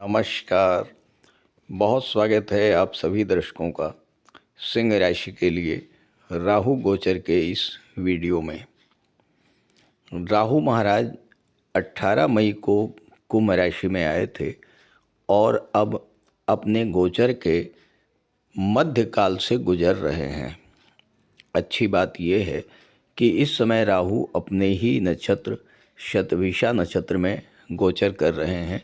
नमस्कार। बहुत स्वागत है आप सभी दर्शकों का सिंह राशि के लिए राहु गोचर के इस वीडियो में। राहु महाराज 18 मई को कुंभ राशि में आए थे और अब अपने गोचर के मध्य काल से गुजर रहे हैं। अच्छी बात यह है कि इस समय राहु अपने ही नक्षत्र शतभिषा नक्षत्र में गोचर कर रहे हैं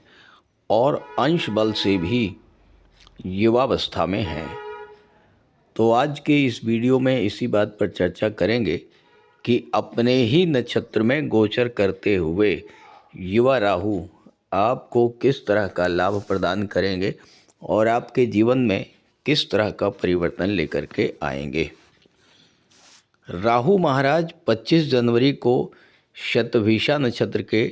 और अंश बल से भी युवावस्था में हैं। तो आज के इस वीडियो में इसी बात पर चर्चा करेंगे कि अपने ही नक्षत्र में गोचर करते हुए युवा राहु आपको किस तरह का लाभ प्रदान करेंगे और आपके जीवन में किस तरह का परिवर्तन लेकर के आएंगे। राहु महाराज 25 जनवरी को शतभिषा नक्षत्र के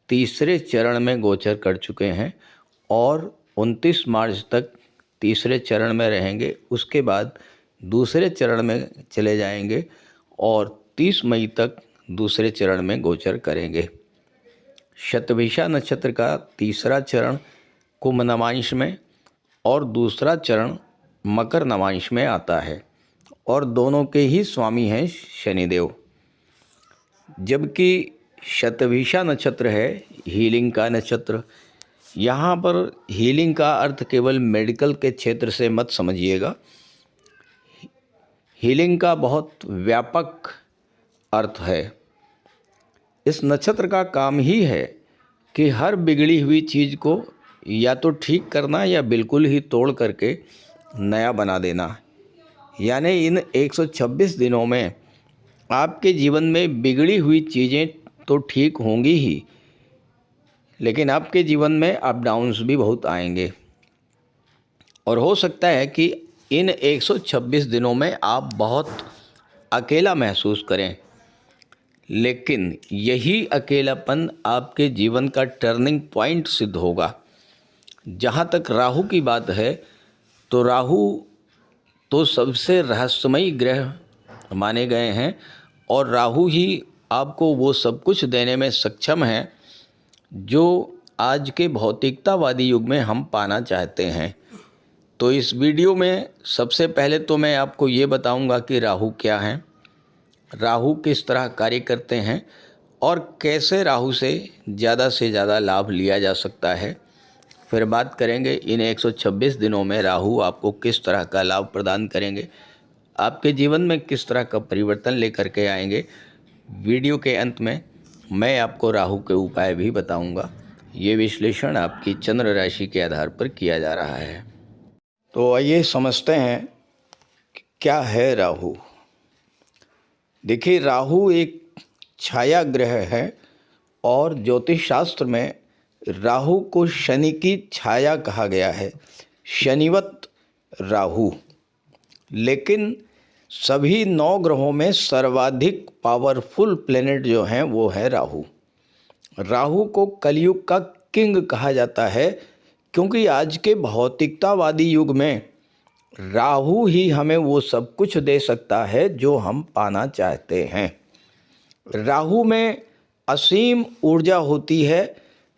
तीसरे चरण में गोचर कर चुके हैं और 29 मार्च तक तीसरे चरण में रहेंगे। उसके बाद दूसरे चरण में चले जाएंगे और 30 मई तक दूसरे चरण में गोचर करेंगे। शतभिषा नक्षत्र का तीसरा चरण कुंभ नवांश में और दूसरा चरण मकर नवांश में आता है और दोनों के ही स्वामी हैं शनिदेव। जबकि शतभिषा नक्षत्र है हीलिंग का नक्षत्र। यहाँ पर हीलिंग का अर्थ केवल मेडिकल के क्षेत्र से मत समझिएगा। हीलिंग का बहुत व्यापक अर्थ है। इस नक्षत्र का काम ही है कि हर बिगड़ी हुई चीज़ को या तो ठीक करना या बिल्कुल ही तोड़ करके नया बना देना। यानी इन 126 दिनों में आपके जीवन में बिगड़ी हुई चीज़ें तो ठीक होंगी ही, लेकिन आपके जीवन में अप डाउन्स भी बहुत आएंगे और हो सकता है कि इन 126 दिनों में आप बहुत अकेला महसूस करें। लेकिन यही अकेलापन आपके जीवन का टर्निंग पॉइंट सिद्ध होगा। जहाँ तक राहु की बात है तो राहु तो सबसे रहस्यमयी ग्रह माने गए हैं और राहु ही आपको वो सब कुछ देने में सक्षम है जो आज के भौतिकतावादी युग में हम पाना चाहते हैं। तो इस वीडियो में सबसे पहले तो मैं आपको ये बताऊंगा कि राहु क्या हैं, राहु किस तरह कार्य करते हैं और कैसे राहु से ज़्यादा लाभ लिया जा सकता है। फिर बात करेंगे इन 126 दिनों में राहु आपको किस तरह का लाभ प्रदान करेंगे, आपके जीवन में किस तरह का परिवर्तन लेकर के आएंगे। वीडियो के अंत में मैं आपको राहु के उपाय भी बताऊंगा। ये विश्लेषण आपकी चंद्र राशि के आधार पर किया जा रहा है। तो आइए समझते हैं कि क्या है राहु। देखिए, राहु एक छाया ग्रह है और ज्योतिष शास्त्र में राहु को शनि की छाया कहा गया है, शनिवत राहु। लेकिन सभी 9 ग्रहों में सर्वाधिक पावरफुल प्लेनेट जो हैं वो है राहु। राहु को कलयुग का किंग कहा जाता है क्योंकि आज के भौतिकतावादी युग में राहु ही हमें वो सब कुछ दे सकता है जो हम पाना चाहते हैं। राहु में असीम ऊर्जा होती है,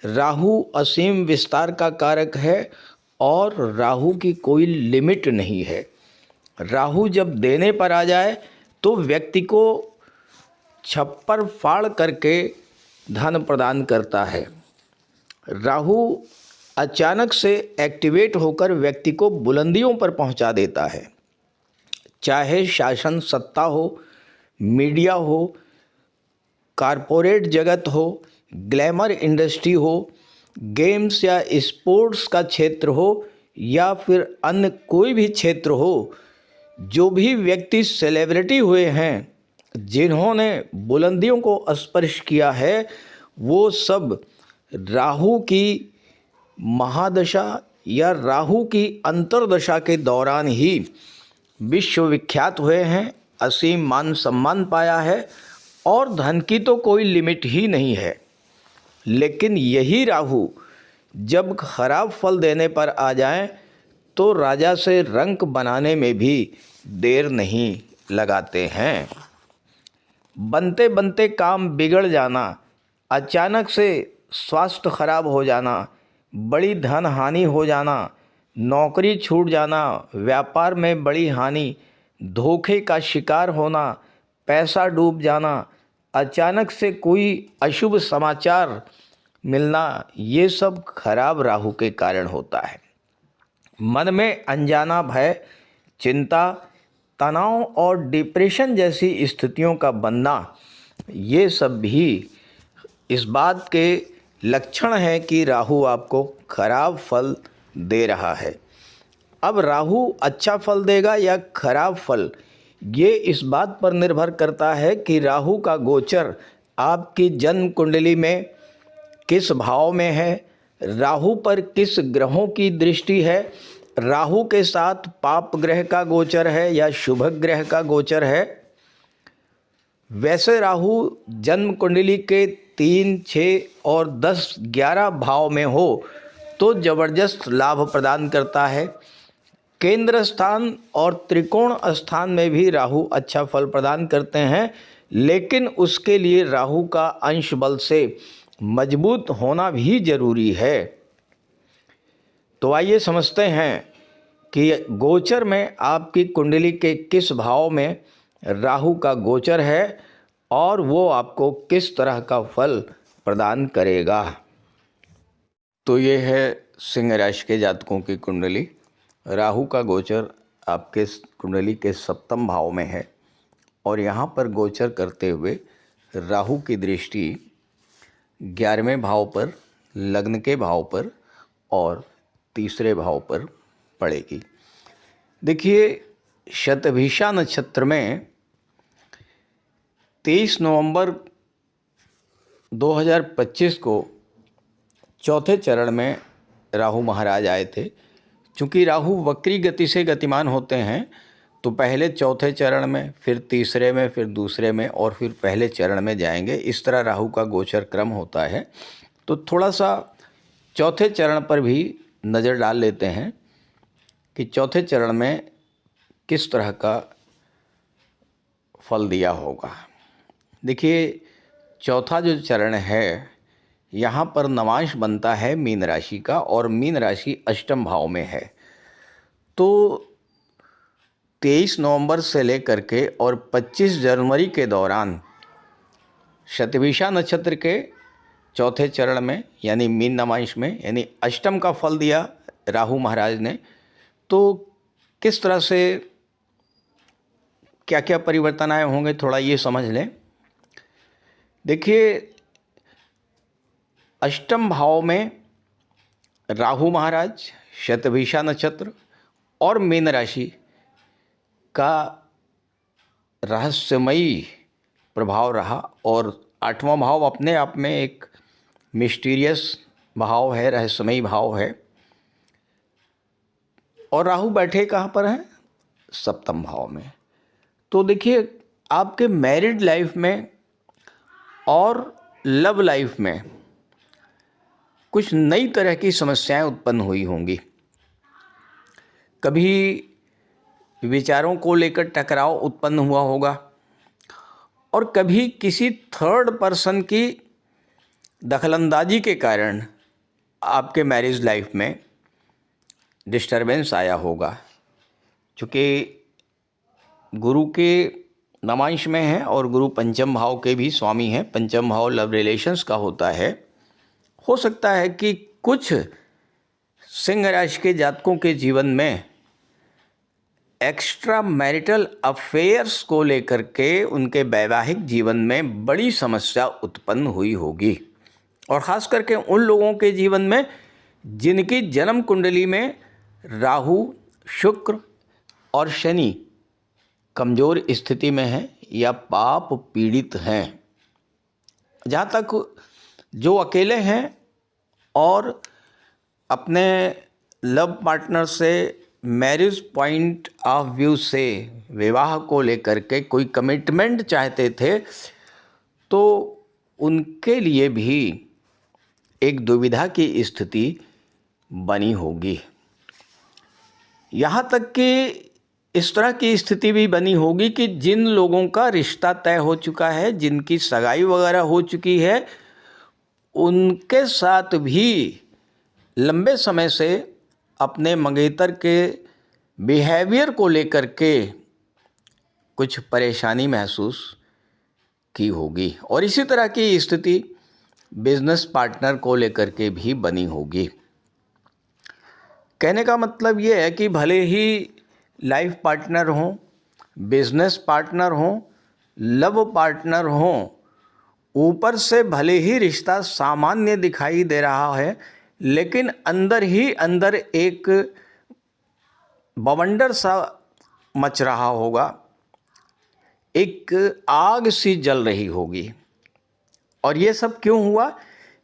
राहु असीम विस्तार का कारक है और राहु की कोई लिमिट नहीं है। राहु जब देने पर आ जाए तो व्यक्ति को छप्पर फाड़ करके धन प्रदान करता है। राहु अचानक से एक्टिवेट होकर व्यक्ति को बुलंदियों पर पहुंचा देता है। चाहे शासन सत्ता हो, मीडिया हो, कारपोरेट जगत हो, ग्लैमर इंडस्ट्री हो, गेम्स या स्पोर्ट्स का क्षेत्र हो या फिर अन्य कोई भी क्षेत्र हो, जो भी व्यक्ति सेलिब्रिटी हुए हैं जिन्होंने बुलंदियों को स्पर्श किया है, वो सब राहु की महादशा या राहु की अंतर्दशा के दौरान ही विश्वविख्यात हुए हैं, असीम मान सम्मान पाया है और धन की तो कोई लिमिट ही नहीं है। लेकिन यही राहु जब खराब फल देने पर आ जाए तो राजा से रंक बनाने में भी देर नहीं लगाते हैं। बनते बनते काम बिगड़ जाना, अचानक से स्वास्थ्य खराब हो जाना, बड़ी धन हानि हो जाना, नौकरी छूट जाना, व्यापार में बड़ी हानि, धोखे का शिकार होना, पैसा डूब जाना, अचानक से कोई अशुभ समाचार मिलना, ये सब खराब राहु के कारण होता है। मन में अनजाना भय, चिंता, तनाव और डिप्रेशन जैसी स्थितियों का बनना, ये सब भी इस बात के लक्षण है कि राहु आपको खराब फल दे रहा है। अब राहु अच्छा फल देगा या खराब फल, ये इस बात पर निर्भर करता है कि राहु का गोचर आपकी जन्म कुंडली में किस भाव में है, राहु पर किस ग्रहों की दृष्टि है, राहु के साथ पाप ग्रह का गोचर है या शुभ ग्रह का गोचर है। वैसे राहु जन्म कुंडली के 3, 6 और 10, 11 भाव में हो तो ज़बरदस्त लाभ प्रदान करता है। केंद्र स्थान और त्रिकोण स्थान में भी राहु अच्छा फल प्रदान करते हैं, लेकिन उसके लिए राहु का अंश बल से मजबूत होना भी जरूरी है। तो आइए समझते हैं कि गोचर में आपकी कुंडली के किस भाव में राहु का गोचर है और वो आपको किस तरह का फल प्रदान करेगा। तो ये है सिंह राशि के जातकों की कुंडली। राहु का गोचर आपके कुंडली के 7वें भाव में है और यहाँ पर गोचर करते हुए राहु की दृष्टि 11वें भाव पर, लग्न के भाव पर और तीसरे भाव पर पड़ेगी। देखिए, शतभिषा नक्षत्र में 23 नवंबर 2025 को चौथे चरण में राहु महाराज आए थे। चूँकि राहु वक्री गति से गतिमान होते हैं तो पहले चौथे चरण में, फिर तीसरे में, फिर दूसरे में और फिर पहले चरण में जाएंगे। इस तरह राहु का गोचर क्रम होता है। तो थोड़ा सा चौथे चरण पर भी नज़र डाल लेते हैं कि चौथे चरण में किस तरह का फल दिया होगा। देखिए, चौथा जो चरण है यहाँ पर नवांश बनता है मीन राशि का और मीन राशि अष्टम भाव में है। तो 23 नवंबर से लेकर के और 25 जनवरी के दौरान शतभिषा नक्षत्र के चौथे चरण में यानी मीन नवांश में यानी अष्टम का फल दिया राहु महाराज ने। तो किस तरह से क्या क्या परिवर्तन आए होंगे थोड़ा ये समझ लें। देखिए, अष्टम भाव में राहु महाराज, शतभिषा नक्षत्र और मीन राशि का रहस्यमयी प्रभाव रहा और 8वां भाव अपने आप में एक मिस्टीरियस भाव है, रहस्यमयी भाव है। और राहु बैठे कहाँ पर हैं? 7वें भाव में। तो देखिए, आपके मैरिड लाइफ में और लव लाइफ में कुछ नई तरह की समस्याएं उत्पन्न हुई होंगी। कभी विचारों को लेकर टकराव उत्पन्न हुआ होगा और कभी किसी थर्ड पर्सन की दखलंदाजी के कारण आपके मैरिज लाइफ में डिस्टरबेंस आया होगा। चूँकि गुरु के नवांश में है और गुरु पंचम भाव के भी स्वामी हैं, पंचम भाव लव रिलेशंस का होता है। हो सकता है कि कुछ सिंह राशि के जातकों के जीवन में एक्स्ट्रा मैरिटल अफेयर्स को लेकर के उनके वैवाहिक जीवन में बड़ी समस्या उत्पन्न हुई होगी और ख़ास करके उन लोगों के जीवन में जिनकी जन्म कुंडली में राहु, शुक्र और शनि कमज़ोर स्थिति में हैं या पाप पीड़ित हैं। जहाँ तक जो अकेले हैं और अपने लव पार्टनर से मैरिज पॉइंट ऑफ व्यू से विवाह को लेकर के कोई कमिटमेंट चाहते थे, तो उनके लिए भी एक दुविधा की स्थिति बनी होगी। यहाँ तक कि इस तरह की स्थिति भी बनी होगी कि जिन लोगों का रिश्ता तय हो चुका है, जिनकी सगाई वगैरह हो चुकी है, उनके साथ भी लंबे समय से अपने मंगेतर के बिहेवियर को लेकर के कुछ परेशानी महसूस की होगी और इसी तरह की स्थिति बिजनेस पार्टनर को लेकर के भी बनी होगी। कहने का मतलब ये है कि भले ही लाइफ पार्टनर हों, बिजनेस पार्टनर हों, लव पार्टनर हों, ऊपर से भले ही रिश्ता सामान्य दिखाई दे रहा है, लेकिन अंदर ही अंदर एक बवंडर सा मच रहा होगा, एक आग सी जल रही होगी। और ये सब क्यों हुआ?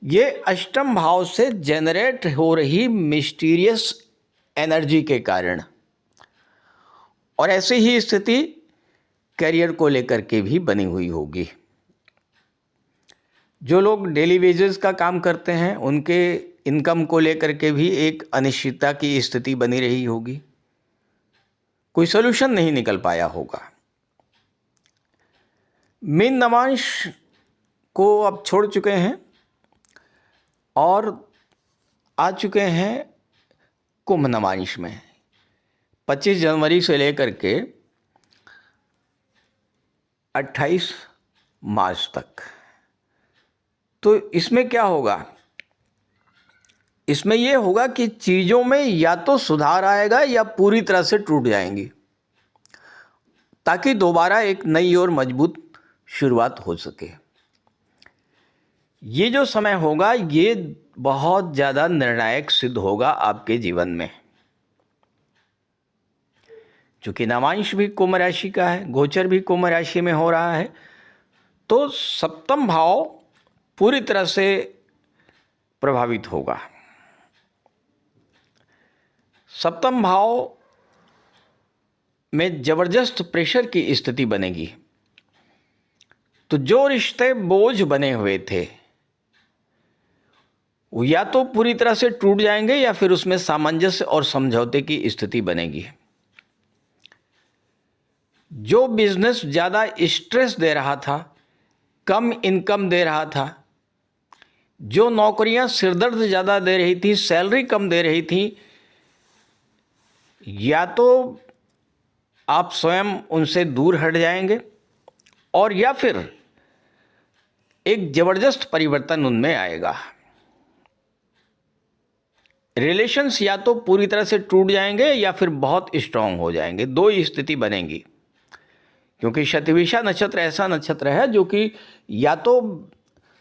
ये अष्टम भाव से जनरेट हो रही मिस्टीरियस एनर्जी के कारण। और ऐसी ही स्थिति करियर को लेकर के भी बनी हुई होगी। जो लोग डेली वेजेस का काम करते हैं उनके इनकम को लेकर के भी एक अनिश्चितता की स्थिति बनी रही होगी, कोई सोल्यूशन नहीं निकल पाया होगा। मीन नवांश को अब छोड़ चुके हैं और आ चुके हैं कुंभ नवांश में 25 जनवरी से लेकर के 28 मार्च तक। तो इसमें क्या होगा? इसमें यह होगा कि चीज़ों में या तो सुधार आएगा या पूरी तरह से टूट जाएंगी, ताकि दोबारा एक नई और मजबूत शुरुआत हो सके। ये जो समय होगा ये बहुत ज़्यादा निर्णायक सिद्ध होगा आपके जीवन में। चूँकि नवांश भी कुंभ राशि का है, गोचर भी कुंभ राशि में हो रहा है, तो सप्तम भाव पूरी तरह से प्रभावित होगा। सप्तम भाव में जबरदस्त प्रेशर की स्थिति बनेगी। तो जो रिश्ते बोझ बने हुए थे वो या तो पूरी तरह से टूट जाएंगे या फिर उसमें सामंजस्य और समझौते की स्थिति बनेगी। जो बिजनेस ज़्यादा स्ट्रेस दे रहा था, कम इनकम दे रहा था, जो नौकरियां सिरदर्द ज़्यादा दे रही थी, सैलरी कम दे रही थी, या तो आप स्वयं उनसे दूर हट जाएंगे और या फिर एक ज़बरदस्त परिवर्तन उनमें आएगा। रिलेशंस या तो पूरी तरह से टूट जाएंगे या फिर बहुत स्ट्रांग हो जाएंगे, दो ही स्थिति बनेंगी। क्योंकि शतभिषा नक्षत्र ऐसा नक्षत्र है जो कि या तो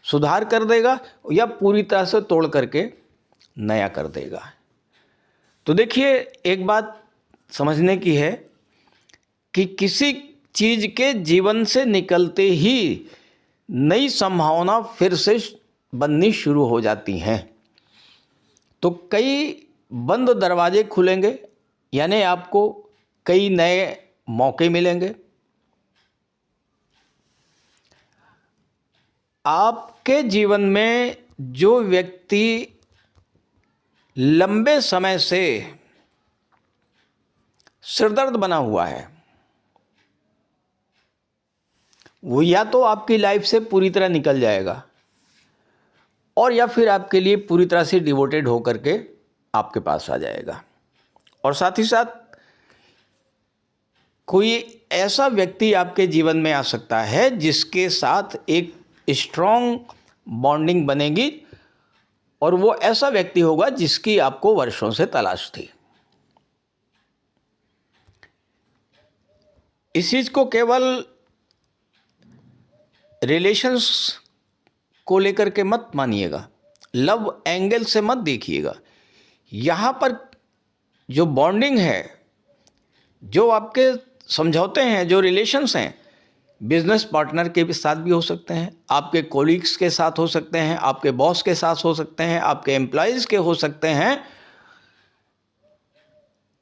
सुधार कर देगा या पूरी तरह से तोड़ करके नया कर देगा। तो देखिए, एक बात समझने की है कि किसी चीज़ के जीवन से निकलते ही नई संभावना फिर से बननी शुरू हो जाती हैं। तो कई बंद दरवाजे खुलेंगे, यानी आपको कई नए मौके मिलेंगे। आपके जीवन में जो व्यक्ति लंबे समय से सिरदर्द बना हुआ है वो या तो आपकी लाइफ से पूरी तरह निकल जाएगा और या फिर आपके लिए पूरी तरह से डिवोटेड होकर के आपके पास आ जाएगा। और साथ ही साथ कोई ऐसा व्यक्ति आपके जीवन में आ सकता है जिसके साथ एक स्ट्रॉन्ग बॉन्डिंग बनेगी और वो ऐसा व्यक्ति होगा जिसकी आपको वर्षों से तलाश थी। इस चीज़ को केवल रिलेशंस को लेकर के मत मानिएगा, लव एंगल से मत देखिएगा। यहाँ पर जो बॉन्डिंग है, जो आपके समझौते हैं, जो रिलेशंस हैं, बिजनेस पार्टनर के साथ भी हो सकते हैं, आपके कोलीग्स के साथ हो सकते हैं, आपके बॉस के साथ हो सकते हैं, आपके एम्प्लॉयज़ के हो सकते हैं।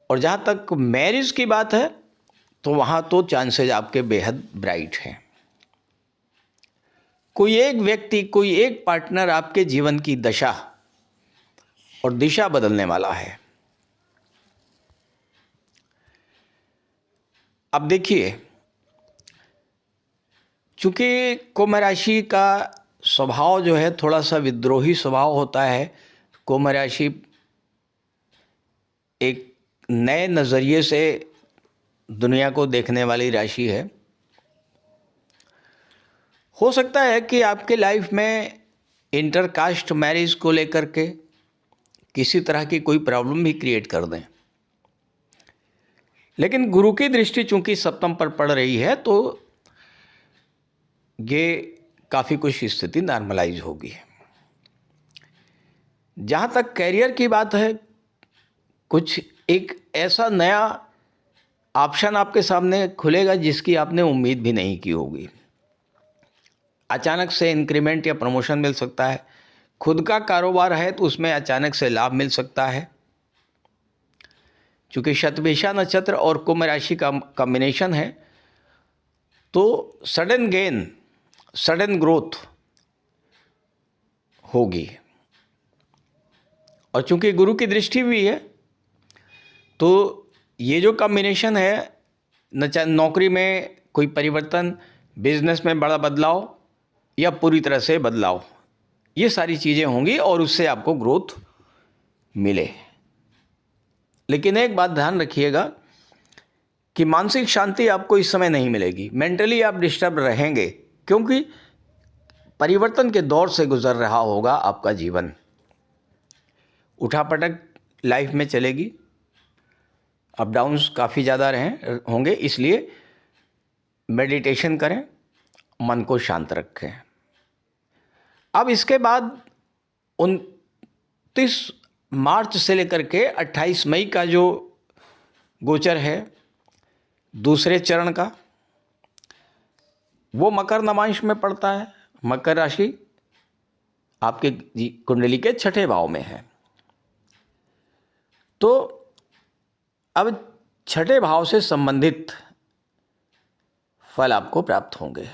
और जहाँ तक मैरिज की बात है तो वहाँ तो चांसेस आपके बेहद ब्राइट हैं। कोई एक व्यक्ति, कोई एक पार्टनर आपके जीवन की दशा और दिशा बदलने वाला है। अब देखिए, चूँकि कुंभ राशि का स्वभाव जो है थोड़ा सा विद्रोही स्वभाव होता है। कुंभ राशि एक नए नज़रिए से दुनिया को देखने वाली राशि है। हो सकता है कि आपके लाइफ में इंटरकास्ट मैरिज को लेकर के किसी तरह की कोई प्रॉब्लम भी क्रिएट कर दें, लेकिन गुरु की दृष्टि चूंकि सप्तम पर पड़ रही है तो ये काफ़ी कुछ स्थिति नॉर्मलाइज होगी। जहाँ तक कैरियर की बात है, कुछ एक ऐसा नया ऑप्शन आपके सामने खुलेगा जिसकी आपने उम्मीद भी नहीं की होगी। अचानक से इंक्रीमेंट या प्रमोशन मिल सकता है। खुद का कारोबार है तो उसमें अचानक से लाभ मिल सकता है। चूँकि शतभिषा नक्षत्र और कुंभ राशि का कॉम्बिनेशन है तो सडन गेन, सडन ग्रोथ होगी। और चूँकि गुरु की दृष्टि भी है तो ये जो कॉम्बिनेशन है, नौकरी में कोई परिवर्तन, बिजनेस में बड़ा बदलाव या पूरी तरह से बदलाव, ये सारी चीज़ें होंगी और उससे आपको ग्रोथ मिले। लेकिन एक बात ध्यान रखिएगा कि मानसिक शांति आपको इस समय नहीं मिलेगी। मेंटली आप डिस्टर्ब रहेंगे क्योंकि परिवर्तन के दौर से गुजर रहा होगा आपका जीवन। उठापटक लाइफ में चलेगी, अप डाउन्स काफ़ी ज़्यादा होंगे, इसलिए मेडिटेशन करें, मन को शांत रखें। अब इसके बाद 29 मार्च से लेकर के 28 मई का जो गोचर है दूसरे चरण का, वो मकर नवांश में पड़ता है। मकर राशि आपके कुंडली के 6ठे भाव में है। तो अब 6ठे भाव से संबंधित फल आपको प्राप्त होंगे।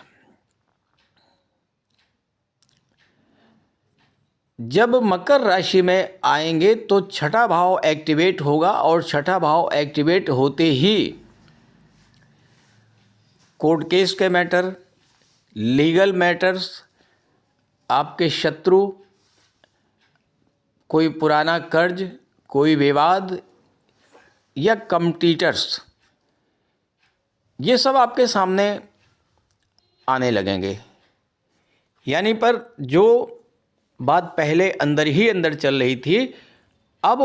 जब मकर राशि में आएंगे तो 6ठा भाव एक्टिवेट होगा और 6ठा भाव एक्टिवेट होते ही कोर्ट केस के मैटर, लीगल मैटर्स, आपके शत्रु, कोई पुराना कर्ज, कोई विवाद या कम्पिटिटर्स, ये सब आपके सामने आने लगेंगे। यानी पर जो बात पहले अंदर ही अंदर चल रही थी, अब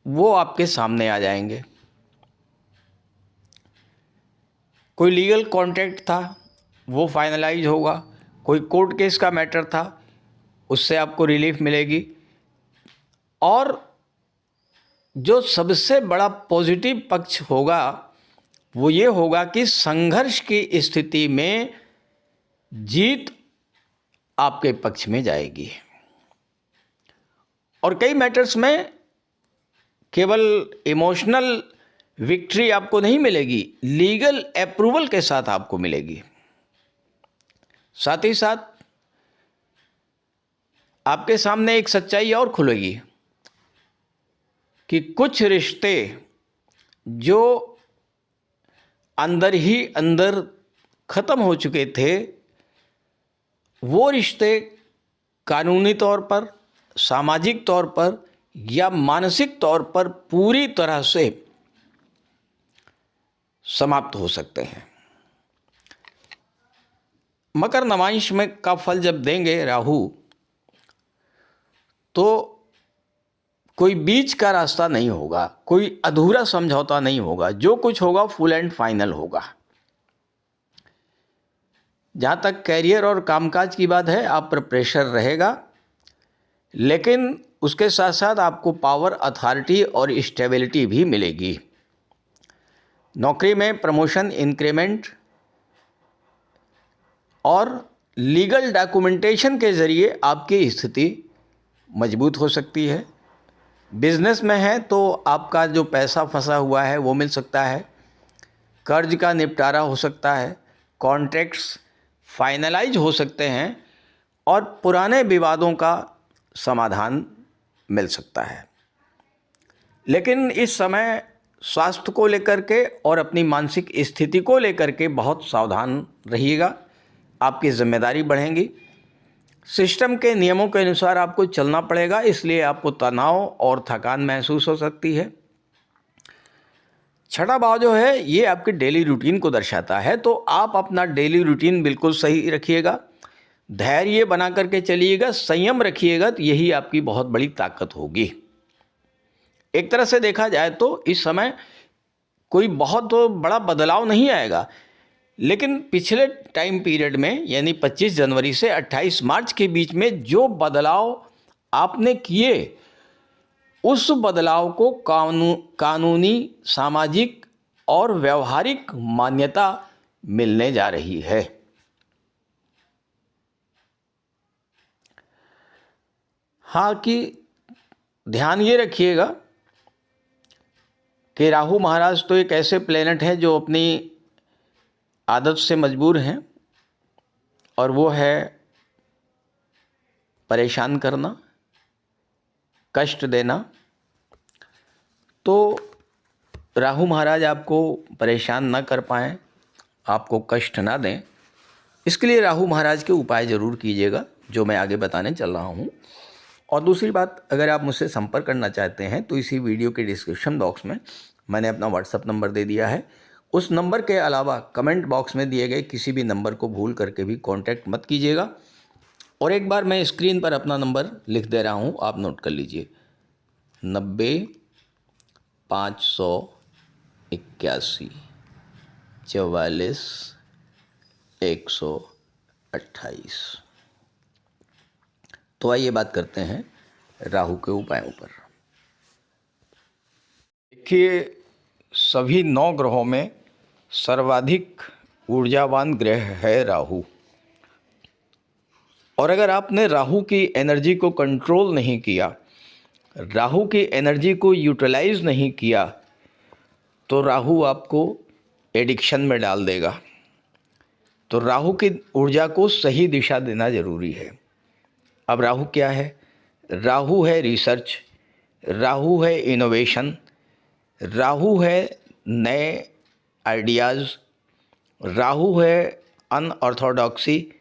वो आपके सामने आ जाएंगे। कोई लीगल कॉन्ट्रैक्ट था वो फाइनलाइज होगा, कोई कोर्ट केस का मैटर था उससे आपको रिलीफ मिलेगी। और जो सबसे बड़ा पॉजिटिव पक्ष होगा वो ये होगा कि संघर्ष की स्थिति में जीत आपके पक्ष में जाएगी। और कई मैटर्स में केवल इमोशनल विक्ट्री आपको नहीं मिलेगी, लीगल अप्रूवल के साथ आपको मिलेगी। साथ ही साथ आपके सामने एक सच्चाई और खुलेगी कि कुछ रिश्ते जो अंदर ही अंदर ख़त्म हो चुके थे, वो रिश्ते कानूनी तौर पर, सामाजिक तौर पर या मानसिक तौर पर पूरी तरह से समाप्त हो सकते हैं। मकर नवांश में का फल जब देंगे राहु, तो कोई बीच का रास्ता नहीं होगा, कोई अधूरा समझौता नहीं होगा, जो कुछ होगा फुल एंड फाइनल होगा। जहाँ तक कैरियर और कामकाज की बात है, आप पर प्रेशर रहेगा, लेकिन उसके साथ साथ आपको पावर, अथॉरिटी और स्टेबिलिटी भी मिलेगी। नौकरी में प्रमोशन, इंक्रीमेंट और लीगल डॉक्यूमेंटेशन के ज़रिए आपकी स्थिति मजबूत हो सकती है। बिजनेस में है तो आपका जो पैसा फंसा हुआ है वो मिल सकता है, कर्ज का निपटारा हो सकता है, कॉन्ट्रैक्ट्स फाइनलाइज हो सकते हैं और पुराने विवादों का समाधान मिल सकता है। लेकिन इस समय स्वास्थ्य को लेकर के और अपनी मानसिक स्थिति को लेकर के बहुत सावधान रहिएगा। आपकी जिम्मेदारी बढ़ेंगी, सिस्टम के नियमों के अनुसार आपको चलना पड़ेगा, इसलिए आपको तनाव और थकान महसूस हो सकती है। छठा भाव जो है ये आपके डेली रूटीन को दर्शाता है, तो आप अपना डेली रूटीन बिल्कुल सही रखिएगा, धैर्य बना करके चलिएगा, संयम रखिएगा, तो यही आपकी बहुत बड़ी ताकत होगी। एक तरह से देखा जाए तो इस समय कोई बहुत बड़ा बदलाव नहीं आएगा, लेकिन पिछले टाइम पीरियड में यानी 25 जनवरी से 28 मार्च के बीच में जो बदलाव आपने किए, उस बदलाव को कानूनी, सामाजिक और व्यवहारिक मान्यता मिलने जा रही है। हाँ कि ध्यान ये रखिएगा कि राहु महाराज तो एक ऐसे प्लेनेट हैं जो अपनी आदत से मजबूर हैं, और वो है परेशान करना, कष्ट देना। तो राहु महाराज आपको परेशान ना कर पाएँ, आपको कष्ट ना दें, इसके लिए राहु महाराज के उपाय ज़रूर कीजिएगा, जो मैं आगे बताने चल रहा हूँ। और दूसरी बात, अगर आप मुझसे संपर्क करना चाहते हैं तो इसी वीडियो के डिस्क्रिप्शन बॉक्स में मैंने अपना व्हाट्सअप नंबर दे दिया है। उस नंबर के अलावा कमेंट बॉक्स में दिए गए किसी भी नंबर को भूल करके भी कांटेक्ट मत कीजिएगा। और एक बार मैं स्क्रीन पर अपना नंबर लिख दे रहा हूँ, आप नोट कर लीजिए, 90 581 44 128। तो आइए बात करते हैं राहु के उपायों पर। देखिए, सभी 9 ग्रहों में सर्वाधिक ऊर्जावान ग्रह है राहु, और अगर आपने राहु की एनर्जी को कंट्रोल नहीं किया, राहु की एनर्जी को यूटिलाइज नहीं किया, तो राहु आपको एडिक्शन में डाल देगा। तो राहु की ऊर्जा को सही दिशा देना जरूरी है। अब राहु क्या है? राहु है रिसर्च, राहु है इनोवेशन, राहु है नए आइडियाज़, राहु है अनऑर्थोडॉक्सी,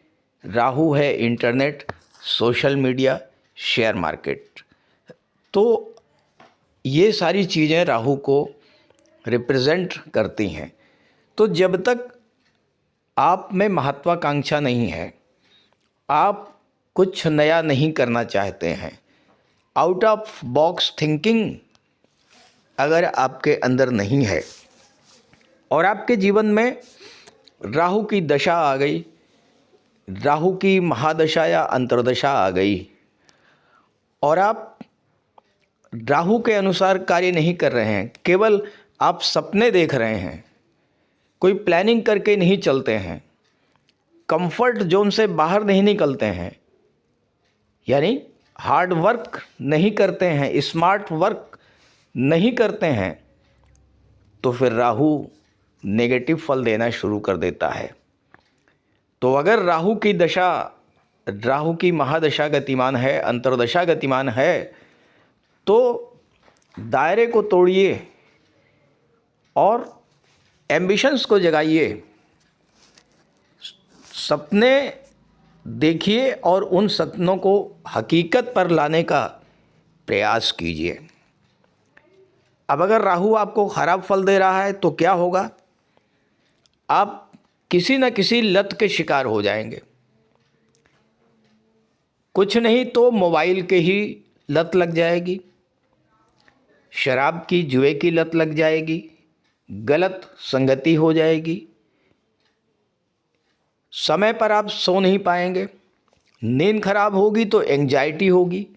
राहु है internet, social media, share market. तो ये सारी चीज़ें राहु को रिप्रेजेंट करती हैं। तो जब तक आप में महत्वाकांक्षा नहीं है, आप कुछ नया नहीं करना चाहते हैं, आउट ऑफ बॉक्स थिंकिंग अगर आपके अंदर नहीं है, और आपके जीवन में राहु की दशा आ गई, राहु की महादशा या अंतर्दशा आ गई, और आप राहु के अनुसार कार्य नहीं कर रहे हैं, केवल आप सपने देख रहे हैं, कोई प्लानिंग करके नहीं चलते हैं, कंफर्ट जोन से बाहर नहीं निकलते हैं, यानी हार्ड वर्क नहीं करते हैं, स्मार्ट वर्क नहीं करते हैं, तो फिर राहु नेगेटिव फल देना शुरू कर देता है। तो अगर राहु की दशा, राहु की महादशा गतिमान है, अंतर्दशा गतिमान है, तो दायरे को तोड़िए और एम्बिशंस को जगाइए, सपने देखिए और उन सपनों को हकीकत पर लाने का प्रयास कीजिए। अब अगर राहु आपको खराब फल दे रहा है तो क्या होगा? आप किसी न किसी लत के शिकार हो जाएंगे। कुछ नहीं तो मोबाइल के ही लत लग जाएगी, शराब की, जुए की लत लग जाएगी, गलत संगति हो जाएगी, समय पर आप सो नहीं पाएंगे, नींद खराब होगी तो एंजाइटी होगी,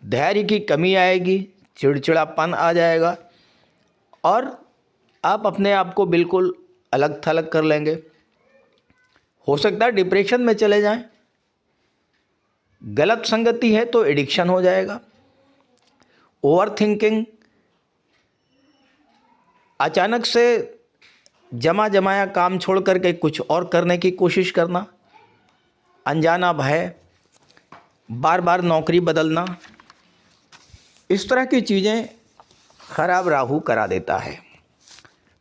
धैर्य की कमी आएगी, चिड़चिड़ापन आ जाएगा, और आप अपने आप को बिल्कुल अलग थलग कर लेंगे। हो सकता है डिप्रेशन में चले जाएं। गलत संगति है तो एडिक्शन हो जाएगा। ओवर थिंकिंग, अचानक से जमा जमाया काम छोड़ करके कुछ और करने की कोशिश करना, अनजाना भय, बार बार नौकरी बदलना, इस तरह की चीज़ें खराब राहु करा देता है।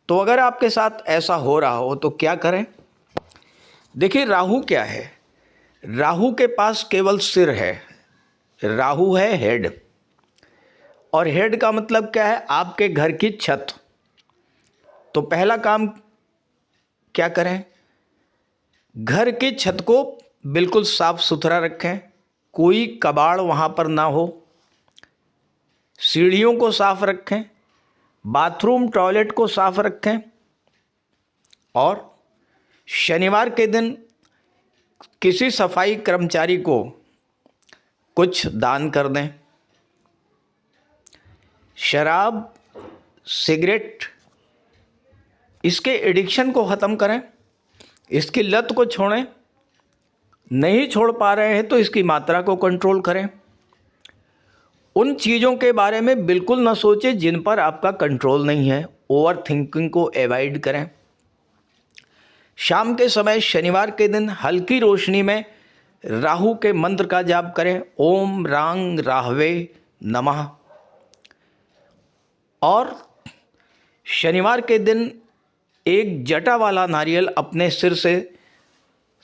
तो अगर आपके साथ ऐसा हो रहा हो तो क्या करें? देखिए, राहु क्या है? राहु के पास केवल सिर है, राहु है हेड, और हेड का मतलब क्या है? आपके घर की छत। तो पहला काम क्या करें, घर की छत को बिल्कुल साफ सुथरा रखें, कोई कबाड़ वहाँ पर ना हो, सीढ़ियों को साफ रखें, बाथरूम टॉयलेट को साफ रखें और शनिवार के दिन किसी सफाई कर्मचारी को कुछ दान कर दें। शराब, सिगरेट, इसके एडिक्शन को ख़त्म करें, इसकी लत को छोड़ें। नहीं छोड़ पा रहे हैं तो इसकी मात्रा को कंट्रोल करें। उन चीज़ों के बारे में बिल्कुल न सोचें जिन पर आपका कंट्रोल नहीं है। ओवर थिंकिंग को अवॉइड करें। शाम के समय शनिवार के दिन हल्की रोशनी में राहु के मंत्र का जाप करें, ओम रांग राहवे नमः। और शनिवार के दिन एक जटा वाला नारियल अपने सिर से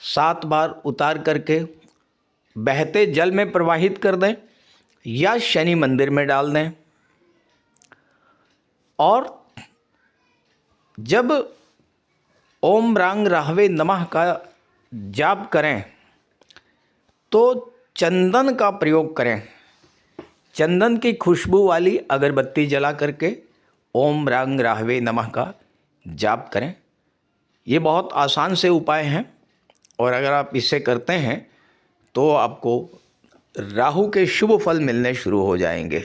7 बार उतार करके बहते जल में प्रवाहित कर दें या शनि मंदिर में डाल दें। और जब ओम रांग राहवे नमः का जाप करें तो चंदन का प्रयोग करें। चंदन की खुशबू वाली अगरबत्ती जला करके ओम रांग राहवे नमः का जाप करें। ये बहुत आसान से उपाय हैं और अगर आप इसे करते हैं तो आपको राहु के शुभ फल मिलने शुरू हो जाएंगे।